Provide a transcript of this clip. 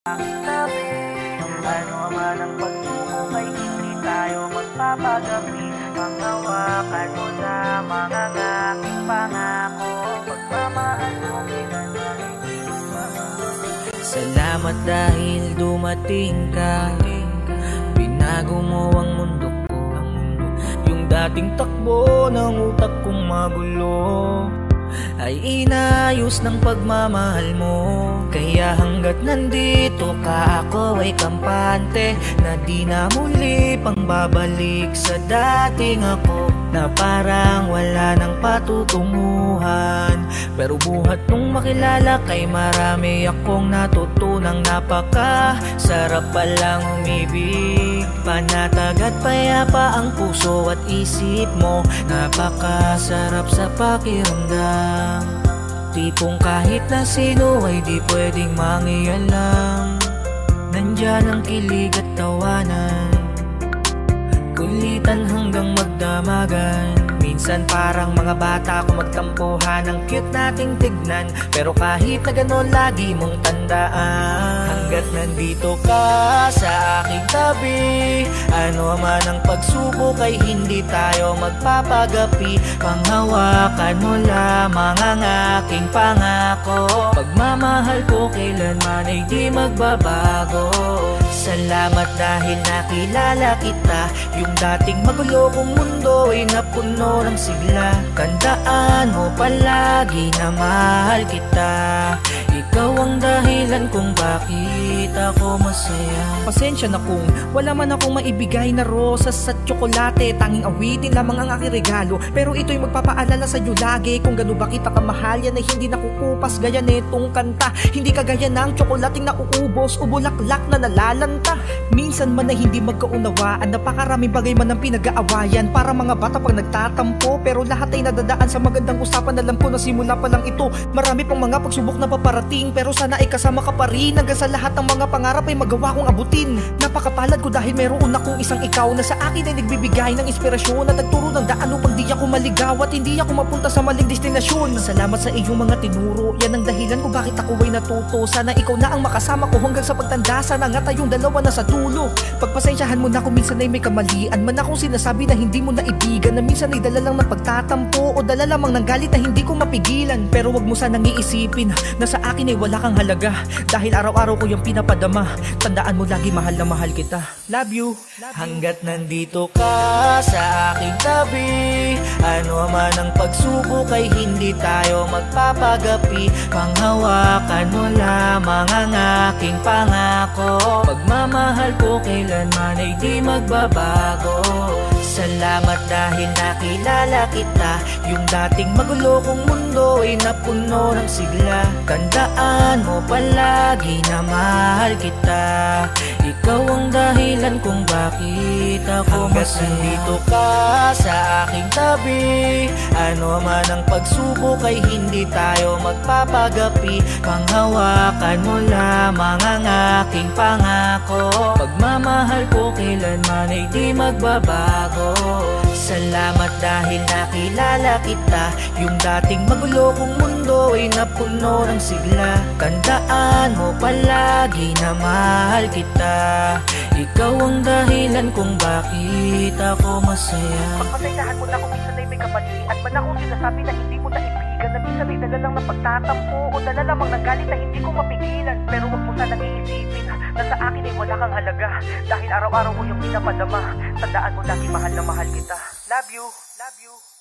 Sabi, ano man ang pagsubok ay hindi tayo magpapagapi. Panghawakan mo lamang ang aking pangako. Pagmamahal mo kinanay. Salamat dahil dumating ka. Binago mo ang mundo ko. Yung dating takbo ng utak kong magulo ay inayos ng pagmamahal mo. Kaya hanggat nandito ka, ako ay kampante na di na muli pang babalik sa dating ako, na parang wala nang patutunguhan. Pero buhat nung makilala kay marami akong natutunang napaka-sarap palang umibig. Panatag at payapa ang puso at isip mo, napakasarap sa pakiramdam. Tipong kahit na sino ay di pwedeng mangialam. Nandyan ang kilig at tawanan, kulitan hanggang magdamagan. Minsan parang mga bata kung magtampuhan, ang cute nating tignan. Pero kahit na gano'n lagi mong tandaan, hanggat nandito ka sa aking tabi, ano man ang pagsubok ay hindi tayo magpapagapi. Panghawakan mo lamang ang aking pangako. Pagmamahal ko kailanman ay di magbabago. Salamat dahil nakilala kita. Yung dating magulo kong mundo ay napuno ng sigla. Tandaan mo palagi na mahal kita. Ikaw ang dahilan kung bakit ako masaya. Pasensya na kung wala man akong maibigay na rosas at tsokolate. Tanging awitin lamang ang aking regalo, pero ito'y magpapaalala sa'yo lagi kung gano'n ba kita kamahal. Yan ay hindi nakukupas gaya netong kanta. Hindi kagaya ng tsokolating nauubos o bulaklak na nalalanta. Minsan man ay hindi magkaunawaan, napakaraming bagay man ang pinag-aawayan. Para mga bata pag nagtatampo, pero lahat ay nadadaan sa magandang usapan. Alam ko na simula pa lang ito, marami pang mga pagsubok na paparating, pero sana ay kasama ka pa rin hanggang sa lahat ng mga pangarap ay magawa kong abutin. Napakapalad ko dahil meron akong isang ikaw na sa akin ay nagbibigay ng inspirasyon at nagturo ng daan upang di ako maligaw at hindi ako mapunta sa maling destinasyon. Salamat sa iyong mga tinuro, yan ang dahilan kung bakit ako ay natuto. Sana ikaw na ang makasama ko hanggang sa pagtanda. Sana nga tayong dalawa na sa dulo. Pagpasensyahan mo na kung minsan ay may kamalian man akong sinasabi na hindi mo naibigan, na minsan ay dala lang ng pagtatampo o dala lamang ng galit na hindi ko mapigilan. Pero wag mo sanang iisipin na sa akin ay wala kang halaga, dahil araw-araw ko yung pinapadama. Tandaan mo lagi mahal na mahal kita. Love you. Hanggat nandito ka sa aking tabi, ano man ang pagsubok ay hindi tayo magpapagapi. Panghawakan mo lamang ang aking pangako. Pagmamahal ko kailanman ay di magbabago. Salamat dahil nakilala kita. Yung dating magulo kong mundo ay napuno ng sigla. Tandaan mo palagi na mahal kita. Ikaw ang dahilan kung bakit ako masaya. Nandito ka sa aking tabi, ano man ang pagsubok ay hindi tayo magpapagapi. Panghawakan mo lamang ang aking pangako. Pagmamahal ko kailanman ay di magbabago. Salamat dahil nakilala kita. Yung dating magulo kong mundo ay napuno ng sigla. Tandaan mo palagi na mahal kita. Ikaw ang dahilan kung bakit ako masaya. Pagpasensyahan mo na kung minsan ay may kamalian man akong sinasabi na hindi mo naibigan, na minsan ay dala lang ng pagtatampo o dala lamang ng galit na hindi ko mapigilan. Pero wag mo sanang iisipin na sa akin ay wala kang halaga, dahil araw-araw ko yung pinapadama. Tandaan mo lagi mahal na mahal kita. Love you. Love you.